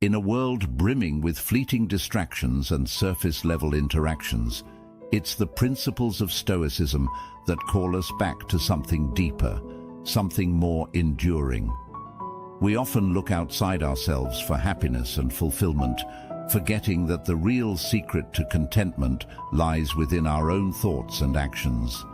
In a world brimming with fleeting distractions and surface-level interactions, it's the principles of Stoicism that call us back to something deeper, something more enduring. We often look outside ourselves for happiness and fulfillment, forgetting that the real secret to contentment lies within our own thoughts and actions.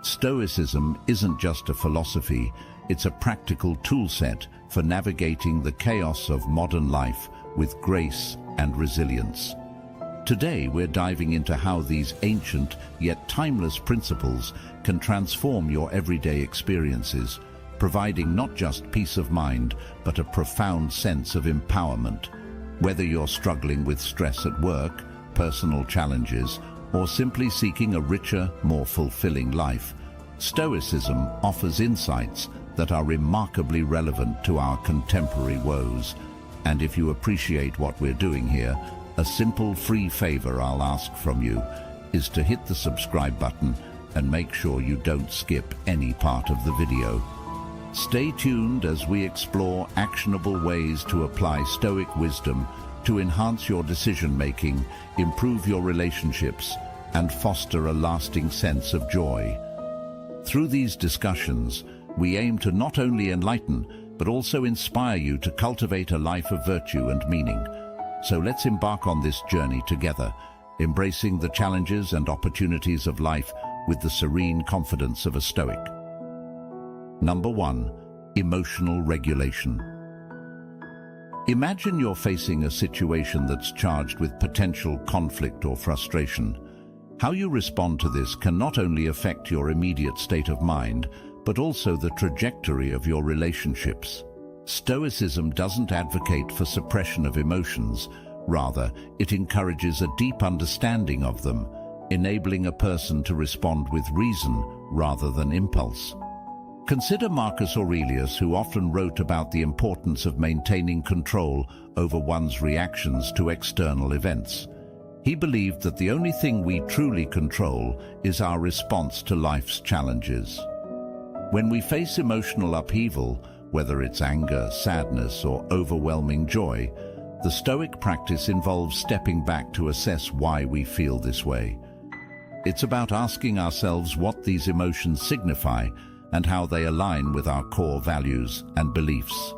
Stoicism isn't just a philosophy, it's a practical toolset for navigating the chaos of modern life with grace and resilience. Today, we're diving into how these ancient yet timeless principles can transform your everyday experiences, providing not just peace of mind, but a profound sense of empowerment. Whether you're struggling with stress at work, personal challenges, or simply seeking a richer, more fulfilling life, Stoicism offers insights that are remarkably relevant to our contemporary woes. And if you appreciate what we're doing here, a simple free favor I'll ask from you is to hit the subscribe button and make sure you don't skip any part of the video. Stay tuned as we explore actionable ways to apply Stoic wisdom to enhance your decision-making, improve your relationships, and foster a lasting sense of joy. Through these discussions, we aim to not only enlighten, but also inspire you to cultivate a life of virtue and meaning. So let's embark on this journey together, embracing the challenges and opportunities of life with the serene confidence of a Stoic. Number 1. Emotional regulation. Imagine you're facing a situation that's charged with potential conflict or frustration. How you respond to this can not only affect your immediate state of mind, but also the trajectory of your relationships. Stoicism doesn't advocate for suppression of emotions. Rather, it encourages a deep understanding of them, enabling a person to respond with reason rather than impulse. Consider Marcus Aurelius, who often wrote about the importance of maintaining control over one's reactions to external events. He believed that the only thing we truly control is our response to life's challenges. When we face emotional upheaval, whether it's anger, sadness, or overwhelming joy, the Stoic practice involves stepping back to assess why we feel this way. It's about asking ourselves what these emotions signify and how they align with our core values and beliefs.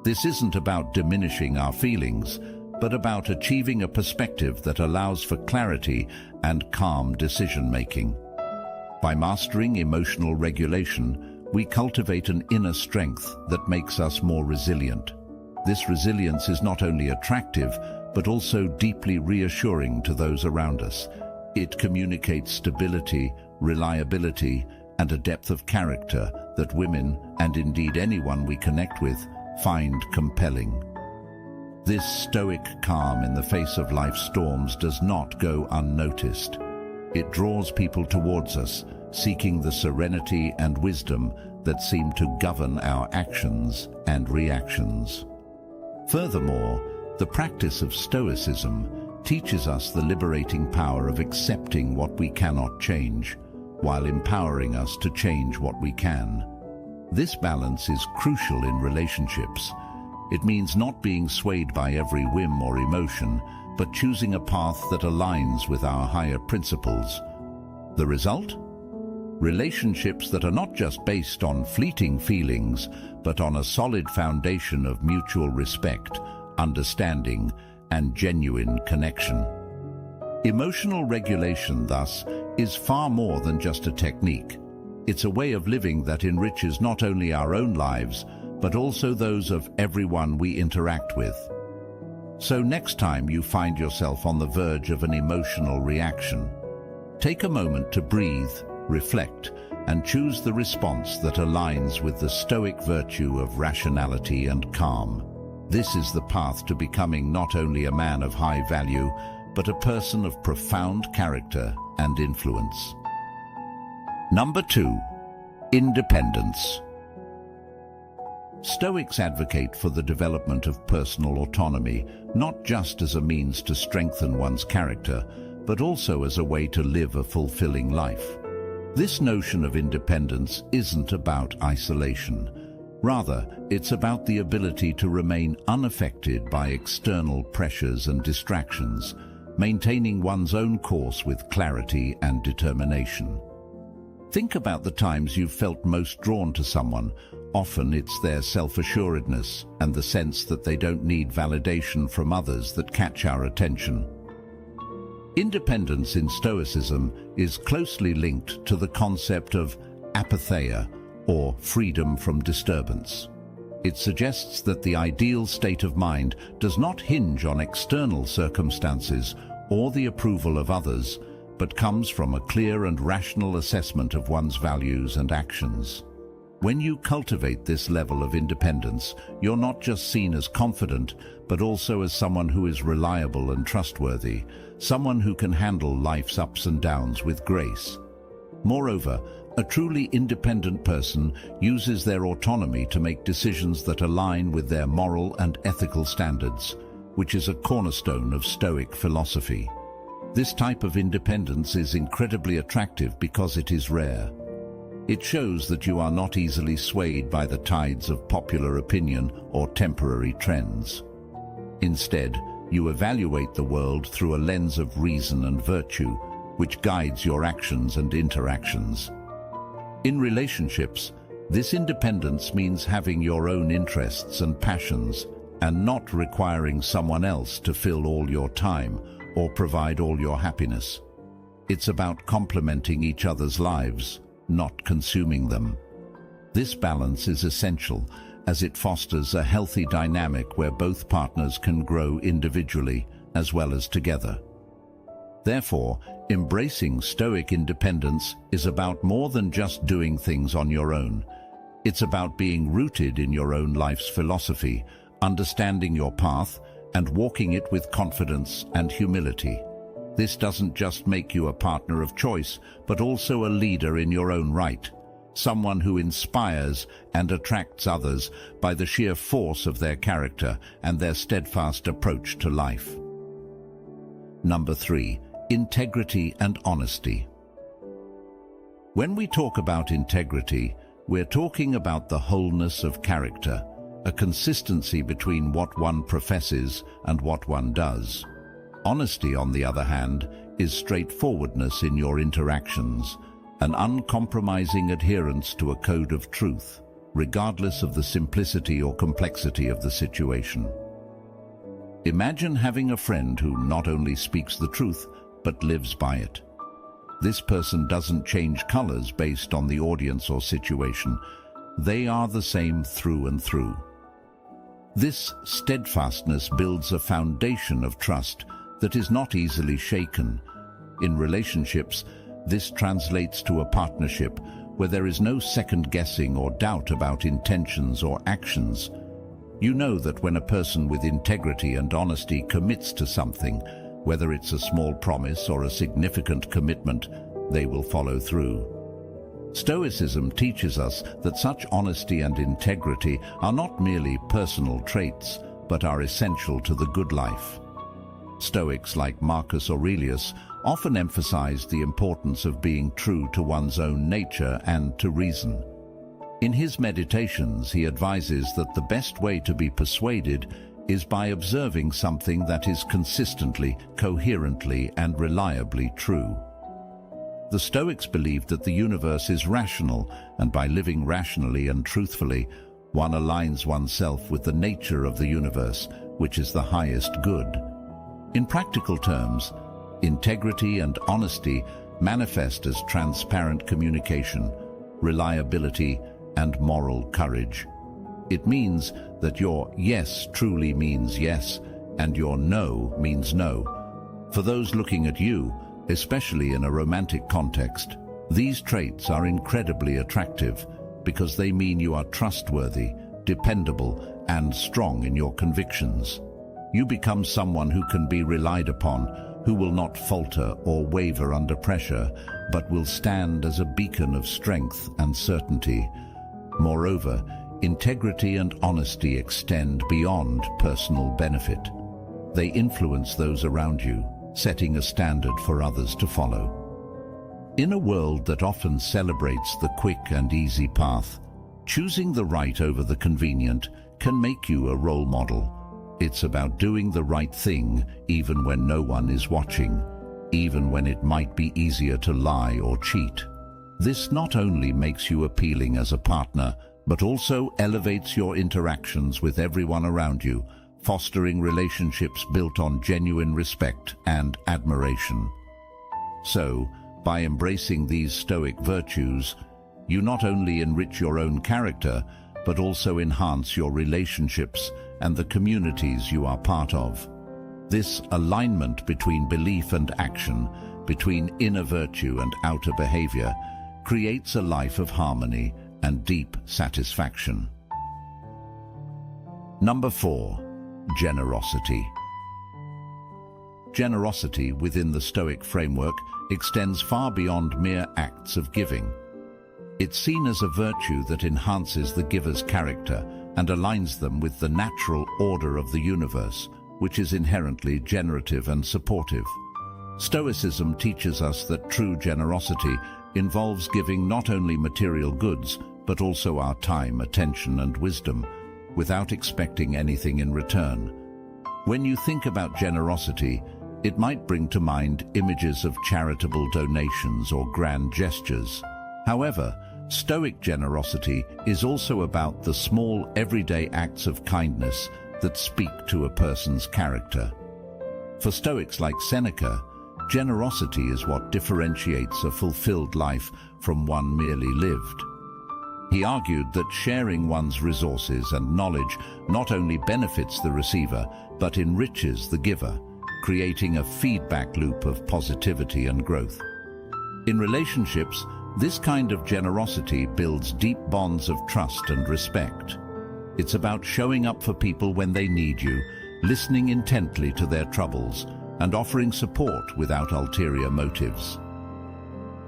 This isn't about diminishing our feelings, but about achieving a perspective that allows for clarity and calm decision-making. By mastering emotional regulation, we cultivate an inner strength that makes us more resilient. This resilience is not only attractive, but also deeply reassuring to those around us. It communicates stability, reliability, and a depth of character that women, and indeed anyone we connect with, find compelling. This stoic calm in the face of life's storms does not go unnoticed. It draws people towards us, seeking the serenity and wisdom that seem to govern our actions and reactions. Furthermore, the practice of Stoicism teaches us the liberating power of accepting what we cannot change, while empowering us to change what we can. This balance is crucial in relationships. It means not being swayed by every whim or emotion, but choosing a path that aligns with our higher principles. The result? Relationships that are not just based on fleeting feelings, but on a solid foundation of mutual respect, understanding, and genuine connection. Emotional regulation, thus, is far more than just a technique. It's a way of living that enriches not only our own lives, but also those of everyone we interact with. So next time you find yourself on the verge of an emotional reaction, take a moment to breathe, reflect, and choose the response that aligns with the Stoic virtue of rationality and calm. This is the path to becoming not only a man of high value, but a person of profound character and influence. Number 2. Independence. Stoics advocate for the development of personal autonomy, not just as a means to strengthen one's character, but also as a way to live a fulfilling life. This notion of independence isn't about isolation. Rather, it's about the ability to remain unaffected by external pressures and distractions, maintaining one's own course with clarity and determination. Think about the times you've felt most drawn to someone. Often it's their self-assuredness and the sense that they don't need validation from others that catch our attention. Independence in Stoicism is closely linked to the concept of apatheia, or freedom from disturbance. It suggests that the ideal state of mind does not hinge on external circumstances or the approval of others, but comes from a clear and rational assessment of one's values and actions. When you cultivate this level of independence, you're not just seen as confident, but also as someone who is reliable and trustworthy, someone who can handle life's ups and downs with grace. Moreover, a truly independent person uses their autonomy to make decisions that align with their moral and ethical standards, which is a cornerstone of Stoic philosophy. This type of independence is incredibly attractive because it is rare. It shows that you are not easily swayed by the tides of popular opinion or temporary trends. Instead, you evaluate the world through a lens of reason and virtue, which guides your actions and interactions. In relationships, this independence means having your own interests and passions and not requiring someone else to fill all your time or provide all your happiness. It's about complementing each other's lives, not consuming them. This balance is essential as it fosters a healthy dynamic where both partners can grow individually as well as together. Therefore, embracing Stoic independence is about more than just doing things on your own. It's about being rooted in your own life's philosophy, understanding your path, and walking it with confidence and humility. This doesn't just make you a partner of choice, but also a leader in your own right, someone who inspires and attracts others by the sheer force of their character and their steadfast approach to life. Number 3. Integrity and honesty. When we talk about integrity, we're talking about the wholeness of character, a consistency between what one professes and what one does. Honesty, on the other hand, is straightforwardness in your interactions, an uncompromising adherence to a code of truth, regardless of the simplicity or complexity of the situation. Imagine having a friend who not only speaks the truth, but lives by it. This person doesn't change colors based on the audience or situation. They are the same through and through. This steadfastness builds a foundation of trust that is not easily shaken. In relationships, this translates to a partnership where there is no second guessing or doubt about intentions or actions. You know that when a person with integrity and honesty commits to something, whether it's a small promise or a significant commitment, they will follow through. Stoicism teaches us that such honesty and integrity are not merely personal traits, but are essential to the good life. Stoics like Marcus Aurelius often emphasize the importance of being true to one's own nature and to reason. In his meditations, he advises that the best way to be persuaded is by observing something that is consistently, coherently, and reliably true. The Stoics believed that the universe is rational, and by living rationally and truthfully, one aligns oneself with the nature of the universe, which is the highest good. In practical terms, integrity and honesty manifest as transparent communication, reliability, and moral courage. It means that your yes truly means yes, and your no means no. For those looking at you, especially in a romantic context, these traits are incredibly attractive because they mean you are trustworthy, dependable, and strong in your convictions. You become someone who can be relied upon, who will not falter or waver under pressure, but will stand as a beacon of strength and certainty. Moreover, integrity and honesty extend beyond personal benefit. They influence those around you, setting a standard for others to follow. In a world that often celebrates the quick and easy path, Choosing the right over the convenient can make you a role model. It's about doing the right thing even when no one is watching, even when it might be easier to lie or cheat. This not only makes you appealing as a partner, but also elevates your interactions with everyone around you, fostering relationships built on genuine respect and admiration. So, by embracing these Stoic virtues, you not only enrich your own character, but also enhance your relationships and the communities you are part of. This alignment between belief and action, between inner virtue and outer behavior, creates a life of harmony and deep satisfaction. Number 4. Generosity. Generosity within the Stoic framework extends far beyond mere acts of giving. It's seen as a virtue that enhances the giver's character and aligns them with the natural order of the universe, which is inherently generative and supportive. Stoicism teaches us that true generosity involves giving not only material goods, but also our time, attention, and wisdom, without expecting anything in return. When you think about generosity, it might bring to mind images of charitable donations or grand gestures. However, Stoic generosity is also about the small, everyday acts of kindness that speak to a person's character. For Stoics like Seneca, generosity is what differentiates a fulfilled life from one merely lived. He argued that sharing one's resources and knowledge not only benefits the receiver, but enriches the giver, creating a feedback loop of positivity and growth. In relationships, this kind of generosity builds deep bonds of trust and respect. It's about showing up for people when they need you, listening intently to their troubles, and offering support without ulterior motives.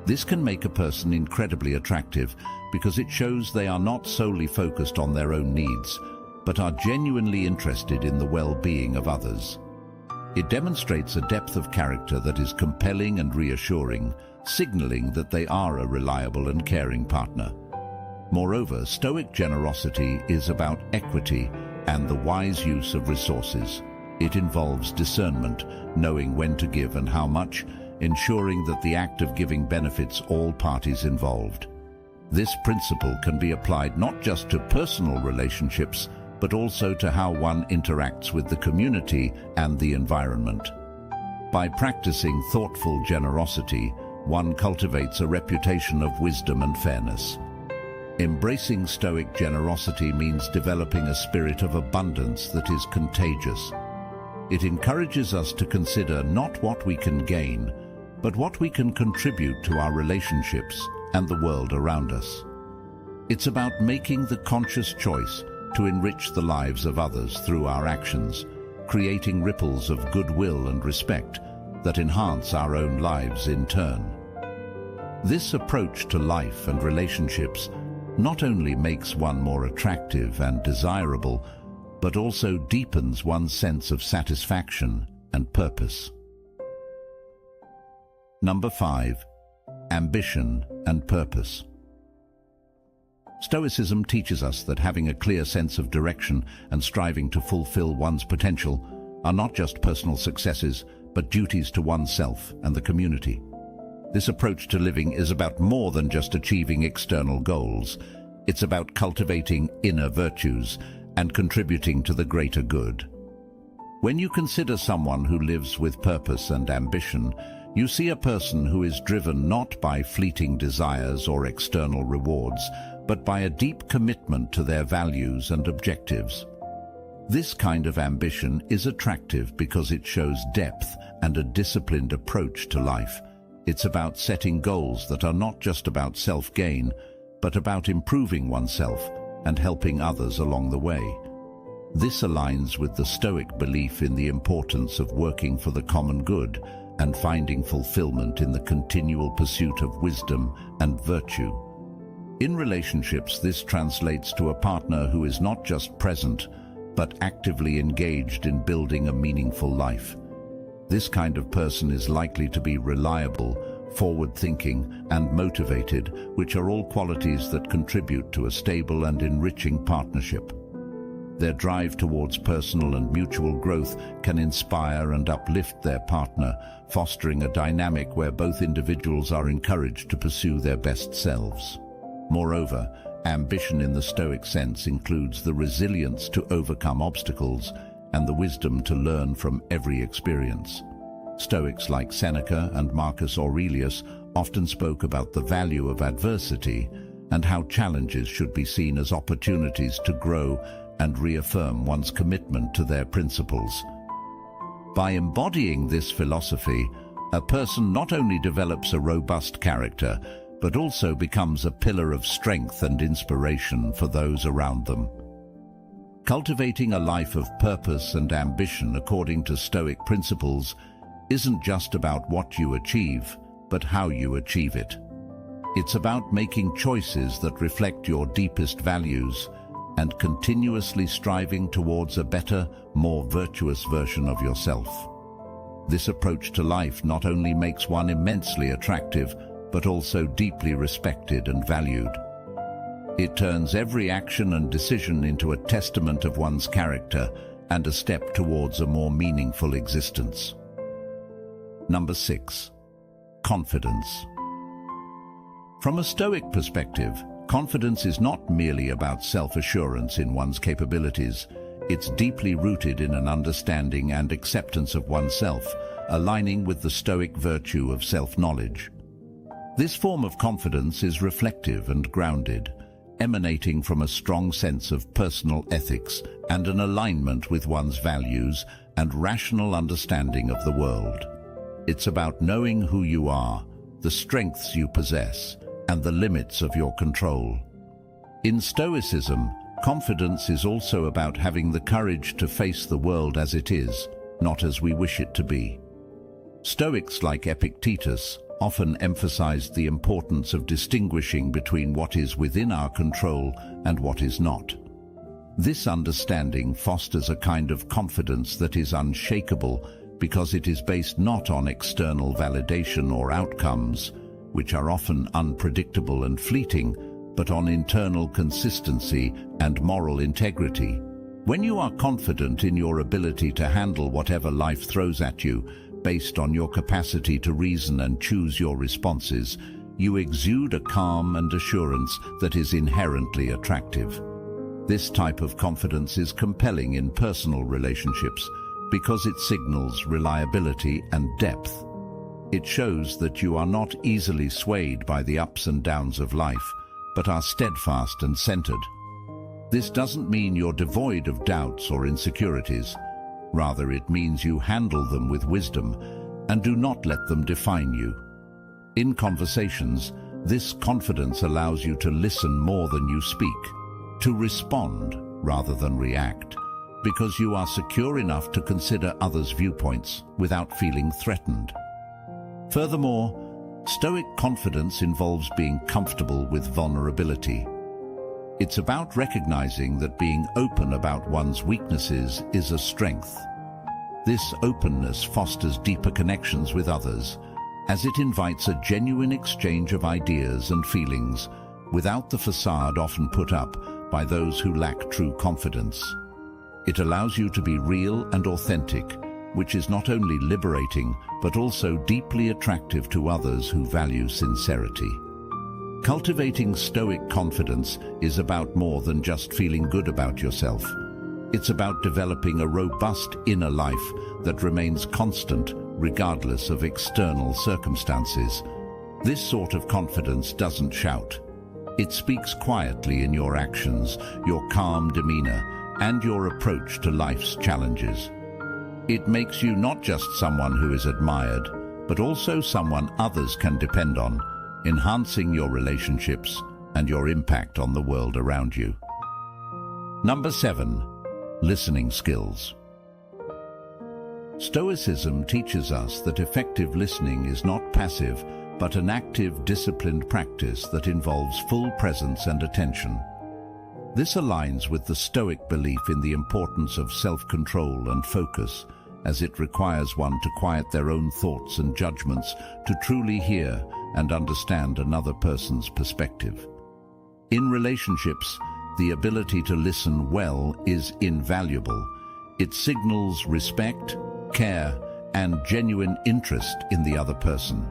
This can make a person incredibly attractive because it shows they are not solely focused on their own needs, but are genuinely interested in the well-being of others. It demonstrates a depth of character that is compelling and reassuring, signaling that they are a reliable and caring partner. Moreover, Stoic generosity is about equity and the wise use of resources. It involves discernment, knowing when to give and how much, ensuring that the act of giving benefits all parties involved. This principle can be applied not just to personal relationships, but also to how one interacts with the community and the environment. By practicing thoughtful generosity, one cultivates a reputation of wisdom and fairness. Embracing Stoic generosity means developing a spirit of abundance that is contagious. It encourages us to consider not what we can gain, but what we can contribute to our relationships and the world around us. It's about making the conscious choice to enrich the lives of others through our actions, creating ripples of goodwill and respect that enhance our own lives in turn. This approach to life and relationships not only makes one more attractive and desirable, but also deepens one's sense of satisfaction and purpose. Number 5. Ambition and purpose. Stoicism teaches us that having a clear sense of direction and striving to fulfill one's potential are not just personal successes, but duties to oneself and the community. This approach to living is about more than just achieving external goals. It's about cultivating inner virtues and contributing to the greater good. When you consider someone who lives with purpose and ambition, you see a person who is driven not by fleeting desires or external rewards, but by a deep commitment to their values and objectives. This kind of ambition is attractive because it shows depth and a disciplined approach to life. It's about setting goals that are not just about self-gain, but about improving oneself and helping others along the way. This aligns with the Stoic belief in the importance of working for the common good and finding fulfillment in the continual pursuit of wisdom and virtue. In relationships, this translates to a partner who is not just present, but actively engaged in building a meaningful life. This kind of person is likely to be reliable, forward-thinking, and motivated, which are all qualities that contribute to a stable and enriching partnership. Their drive towards personal and mutual growth can inspire and uplift their partner, fostering a dynamic where both individuals are encouraged to pursue their best selves. Moreover, ambition in the Stoic sense includes the resilience to overcome obstacles and the wisdom to learn from every experience. Stoics like Seneca and Marcus Aurelius often spoke about the value of adversity and how challenges should be seen as opportunities to grow and reaffirm one's commitment to their principles. By embodying this philosophy, a person not only develops a robust character, but also becomes a pillar of strength and inspiration for those around them. Cultivating a life of purpose and ambition according to Stoic principles isn't just about what you achieve, but how you achieve it. It's about making choices that reflect your deepest values and continuously striving towards a better, more virtuous version of yourself. This approach to life not only makes one immensely attractive, but also deeply respected and valued. It turns every action and decision into a testament of one's character and a step towards a more meaningful existence. Number 6. Confidence. From a Stoic perspective, confidence is not merely about self-assurance in one's capabilities. It's deeply rooted in an understanding and acceptance of oneself, aligning with the Stoic virtue of self-knowledge. This form of confidence is reflective and grounded, emanating from a strong sense of personal ethics and an alignment with one's values and rational understanding of the world. It's about knowing who you are, the strengths you possess, and the limits of your control. In Stoicism, confidence is also about having the courage to face the world as it is, not as we wish it to be. Stoics like Epictetus often emphasized the importance of distinguishing between what is within our control and what is not. This understanding fosters a kind of confidence that is unshakable because it is based not on external validation or outcomes, which are often unpredictable and fleeting, but on internal consistency and moral integrity. When you are confident in your ability to handle whatever life throws at you, based on your capacity to reason and choose your responses, you exude a calm and assurance that is inherently attractive. This type of confidence is compelling in personal relationships because it signals reliability and depth. It shows that you are not easily swayed by the ups and downs of life, but are steadfast and centered. This doesn't mean you're devoid of doubts or insecurities. Rather, it means you handle them with wisdom and do not let them define you. In conversations, this confidence allows you to listen more than you speak, to respond rather than react, because you are secure enough to consider others' viewpoints without feeling threatened. Furthermore, Stoic confidence involves being comfortable with vulnerability. It's about recognizing that being open about one's weaknesses is a strength. This openness fosters deeper connections with others, as it invites a genuine exchange of ideas and feelings, without the facade often put up by those who lack true confidence. It allows you to be real and authentic, which is not only liberating, but also deeply attractive to others who value sincerity. Cultivating Stoic confidence is about more than just feeling good about yourself. It's about developing a robust inner life that remains constant regardless of external circumstances. This sort of confidence doesn't shout. It speaks quietly in your actions, your calm demeanor, and your approach to life's challenges. It makes you not just someone who is admired, but also someone others can depend on, enhancing your relationships and your impact on the world around you. Number 7. Listening skills. Stoicism teaches us that effective listening is not passive, but an active, disciplined practice that involves full presence and attention. This aligns with the Stoic belief in the importance of self-control and focus, as it requires one to quiet their own thoughts and judgments to truly hear and understand another person's perspective. In relationships, the ability to listen well is invaluable. It signals respect, care, and genuine interest in the other person.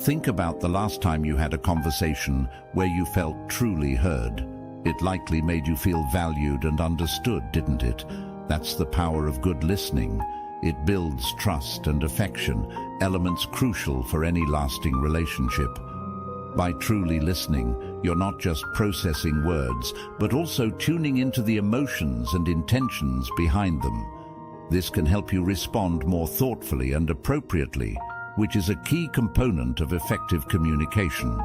Think about the last time you had a conversation where you felt truly heard. It likely made you feel valued and understood, didn't it? That's the power of good listening. It builds trust and affection, elements crucial for any lasting relationship. By truly listening, you're not just processing words, but also tuning into the emotions and intentions behind them. This can help you respond more thoughtfully and appropriately, which is a key component of effective communication.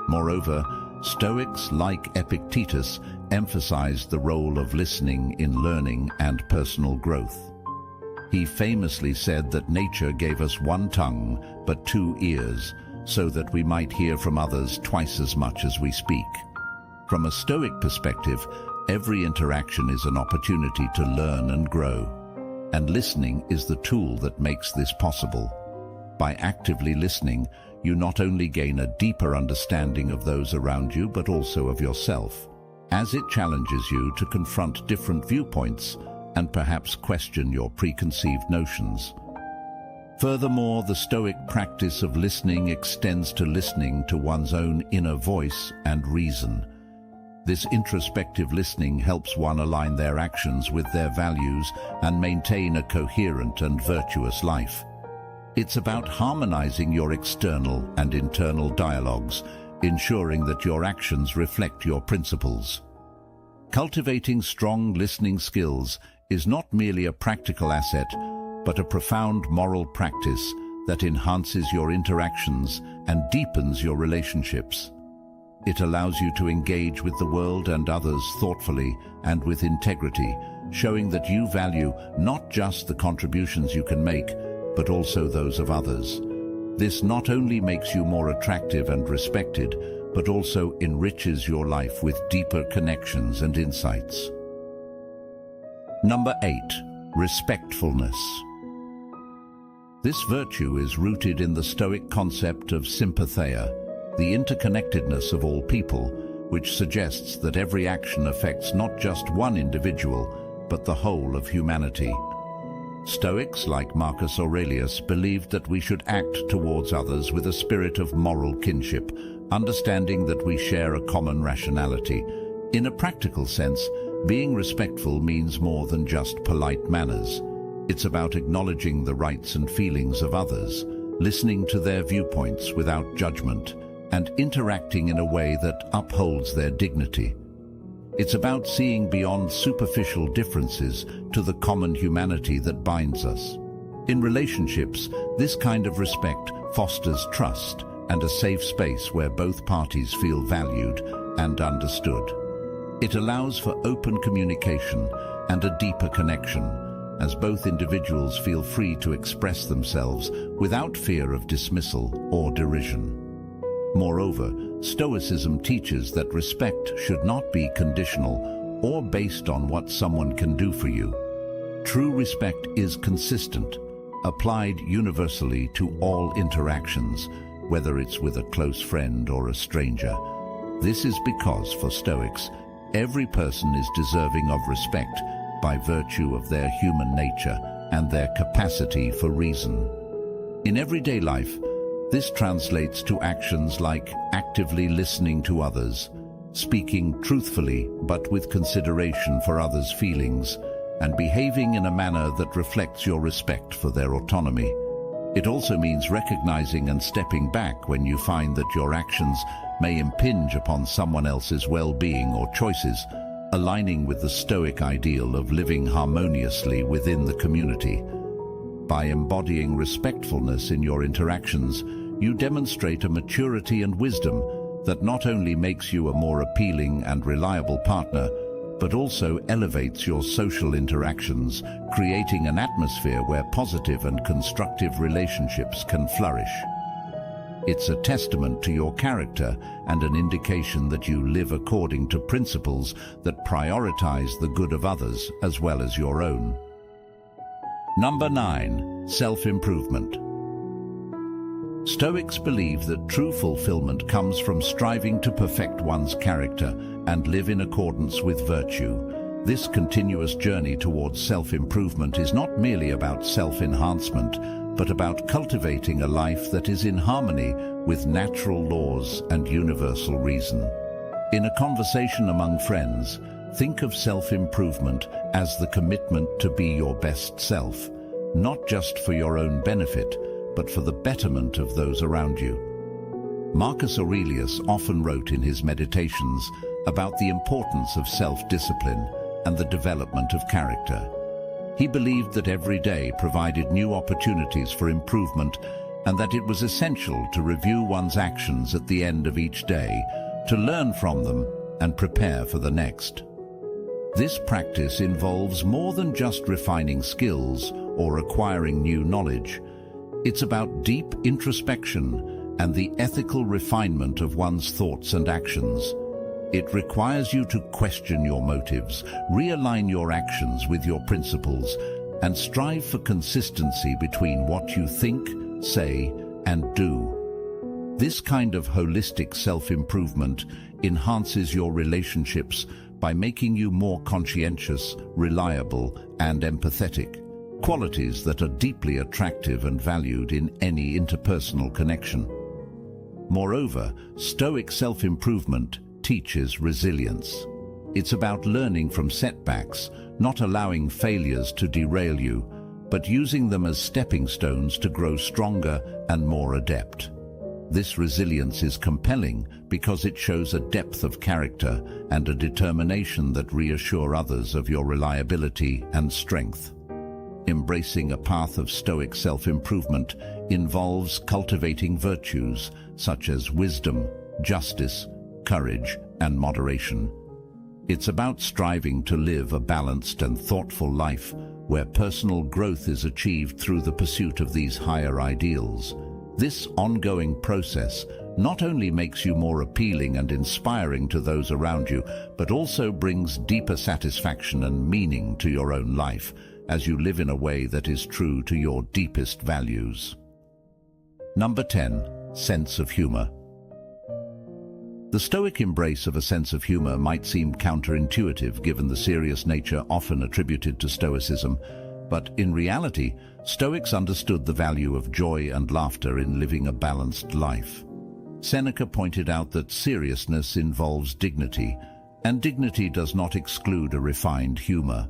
Moreover, Stoics like Epictetus emphasized the role of listening in learning and personal growth. He famously said that nature gave us one tongue but two ears, so that we might hear from others twice as much as we speak. From a Stoic perspective, every interaction is an opportunity to learn and grow, and listening is the tool that makes this possible. By actively listening, you not only gain a deeper understanding of those around you, but also of yourself, as it challenges you to confront different viewpoints and perhaps question your preconceived notions. Furthermore, the Stoic practice of listening extends to listening to one's own inner voice and reason. This introspective listening helps one align their actions with their values and maintain a coherent and virtuous life. It's about harmonizing your external and internal dialogues, ensuring that your actions reflect your principles. Cultivating strong listening skills is not merely a practical asset, but a profound moral practice that enhances your interactions and deepens your relationships. It allows you to engage with the world and others thoughtfully and with integrity, showing that you value not just the contributions you can make, but also those of others. This not only makes you more attractive and respected, but also enriches your life with deeper connections and insights. Number 8. Respectfulness. This virtue is rooted in the Stoic concept of sympatheia, the interconnectedness of all people, which suggests that every action affects not just one individual, but the whole of humanity. Stoics like Marcus Aurelius believed that we should act towards others with a spirit of moral kinship, understanding that we share a common rationality. In a practical sense, being respectful means more than just polite manners. It's about acknowledging the rights and feelings of others, listening to their viewpoints without judgment, and interacting in a way that upholds their dignity. It's about seeing beyond superficial differences to the common humanity that binds us. In relationships, this kind of respect fosters trust and a safe space where both parties feel valued and understood. It allows for open communication and a deeper connection, as both individuals feel free to express themselves without fear of dismissal or derision. Moreover, Stoicism teaches that respect should not be conditional or based on what someone can do for you. True respect is consistent, applied universally to all interactions, whether it's with a close friend or a stranger. This is because, for Stoics, every person is deserving of respect by virtue of their human nature and their capacity for reason. In everyday life, this translates to actions like actively listening to others, speaking truthfully but with consideration for others' feelings, and behaving in a manner that reflects your respect for their autonomy. It also means recognizing and stepping back when you find that your actions may impinge upon someone else's well-being or choices, aligning with the Stoic ideal of living harmoniously within the community. By embodying respectfulness in your interactions, you demonstrate a maturity and wisdom that not only makes you a more appealing and reliable partner, but also elevates your social interactions, creating an atmosphere where positive and constructive relationships can flourish. It's a testament to your character and an indication that you live according to principles that prioritize the good of others as well as your own. Number 9. Self-improvement. Stoics believe that true fulfillment comes from striving to perfect one's character and live in accordance with virtue. This continuous journey towards self-improvement is not merely about self-enhancement, but about cultivating a life that is in harmony with natural laws and universal reason. In a conversation among friends, think of self-improvement as the commitment to be your best self, not just for your own benefit, but for the betterment of those around you. Marcus Aurelius often wrote in his Meditations about the importance of self-discipline and the development of character. He believed that every day provided new opportunities for improvement and that it was essential to review one's actions at the end of each day, to learn from them and prepare for the next. This practice involves more than just refining skills or acquiring new knowledge. It's about deep introspection and the ethical refinement of one's thoughts and actions. It requires you to question your motives, realign your actions with your principles, and strive for consistency between what you think, say, and do. This kind of holistic self-improvement enhances your relationships by making you more conscientious, reliable, and empathetic, qualities that are deeply attractive and valued in any interpersonal connection. Moreover, Stoic self-improvement teaches resilience. It's about learning from setbacks, not allowing failures to derail you, but using them as stepping stones to grow stronger and more adept. This resilience is compelling because it shows a depth of character and a determination that reassure others of your reliability and strength. Embracing a path of Stoic self-improvement involves cultivating virtues such as wisdom, justice, courage, and moderation. It's about striving to live a balanced and thoughtful life where personal growth is achieved through the pursuit of these higher ideals. This ongoing process not only makes you more appealing and inspiring to those around you, but also brings deeper satisfaction and meaning to your own life as you live in a way that is true to your deepest values. Number 10. Sense of humor. The Stoic embrace of a sense of humor might seem counterintuitive given the serious nature often attributed to Stoicism, but in reality, Stoics understood the value of joy and laughter in living a balanced life. Seneca pointed out that seriousness involves dignity, and dignity does not exclude a refined humor.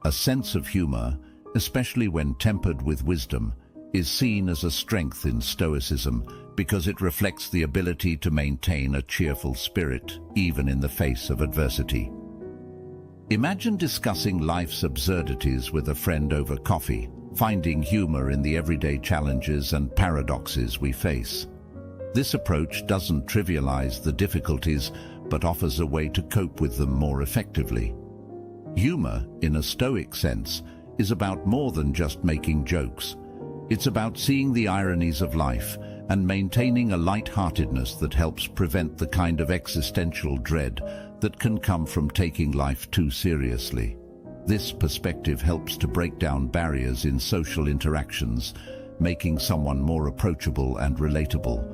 A sense of humor, especially when tempered with wisdom, is seen as a strength in Stoicism because it reflects the ability to maintain a cheerful spirit even in the face of adversity. Imagine discussing life's absurdities with a friend over coffee, finding humor in the everyday challenges and paradoxes we face. This approach doesn't trivialize the difficulties, but offers a way to cope with them more effectively. Humor, in a Stoic sense, is about more than just making jokes. It's about seeing the ironies of life and maintaining a light-heartedness that helps prevent the kind of existential dread that can come from taking life too seriously. This perspective helps to break down barriers in social interactions, making someone more approachable and relatable.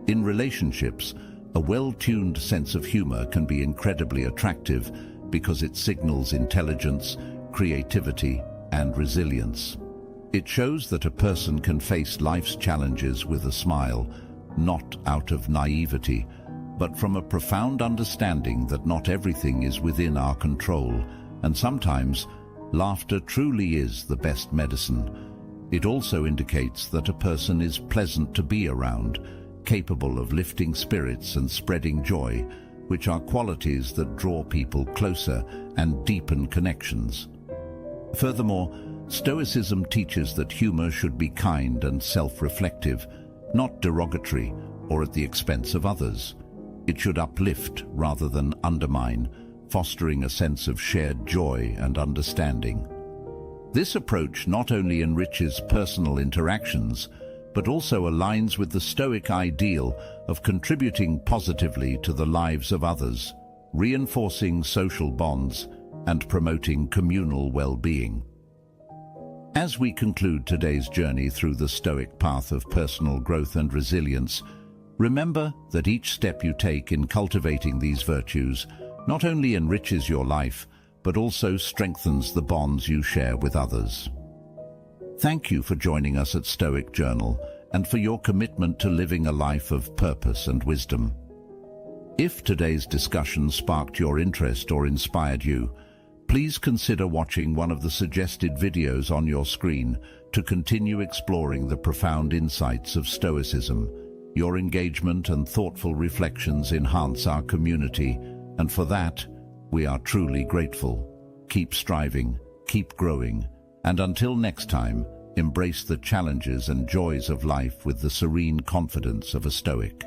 In relationships, a well-tuned sense of humor can be incredibly attractive because it signals intelligence, creativity, and resilience. It shows that a person can face life's challenges with a smile, not out of naivety, but from a profound understanding that not everything is within our control, and sometimes laughter truly is the best medicine. It also indicates that a person is pleasant to be around, capable of lifting spirits and spreading joy, which are qualities that draw people closer and deepen connections. Furthermore, Stoicism teaches that humor should be kind and self-reflective, not derogatory or at the expense of others. It should uplift rather than undermine, fostering a sense of shared joy and understanding. This approach not only enriches personal interactions, but also aligns with the Stoic ideal of contributing positively to the lives of others, reinforcing social bonds and promoting communal well-being. As we conclude today's journey through the Stoic path of personal growth and resilience, remember that each step you take in cultivating these virtues not only enriches your life, but also strengthens the bonds you share with others. Thank you for joining us at Stoic Journal and for your commitment to living a life of purpose and wisdom. If today's discussion sparked your interest or inspired you, please consider watching one of the suggested videos on your screen to continue exploring the profound insights of Stoicism. Your engagement and thoughtful reflections enhance our community, and for that, we are truly grateful. Keep striving, keep growing, and until next time, embrace the challenges and joys of life with the serene confidence of a Stoic.